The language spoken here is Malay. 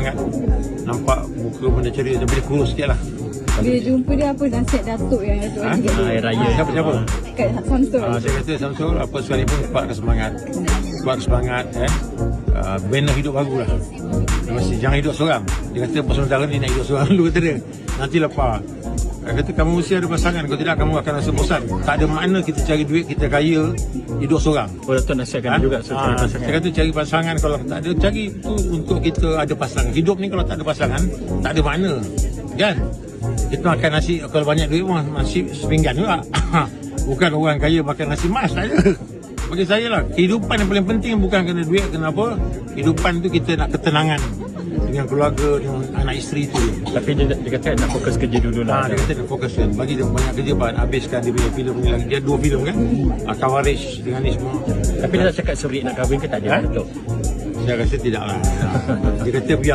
semangat. Nampak muka benda ceria, tapi dia kurus sikit lah. Bila jumpa dia apa nasihat Datuk yang Datuk bagi kat dia? Hari Raya. Siapa? Kat Samsul. Saya kata Samsul, apa sekalipun kuatkan semangat. Kuat semangat, bina hidup baru lah. Mesti jangan hidup seorang. Dia kata pasal negara ni nak hidup seorang dulu, kata dia. Nanti lepas. Dia kata kamu mesti ada pasangan, kalau tidak kamu akan rasa bosan. Tak ada makna kita cari duit, kita kaya, hidup seorang. Oh, Datuk nasihatkan juga. Saya kata cari pasangan, kalau tak ada, cari tu untuk kita ada pasangan. Hidup ni kalau tak ada pasangan, tak ada makna. Kan? Kita makan nasi, kalau banyak duit nasi sepinggan juga. Bukan orang kaya makan nasi mas, tak ada. Bagi saya lah, kehidupan yang paling penting bukan kena duit, kena apa. Kehidupan tu kita nak ketenangan dengan keluarga, dengan anak isteri tu. Tapi dia kata nak fokus kerja dulu lah. Dia kata nak fokus kan. Bagi dia banyak kerja, habiskan dia punya filem ni lagi. Dia 2 filem kan. Kawarij dengan ni semua. Tapi dia tak cakap Suri nak kahwin ke tak ada, Datuk? Saya rasa tidak lah. Dia kata biar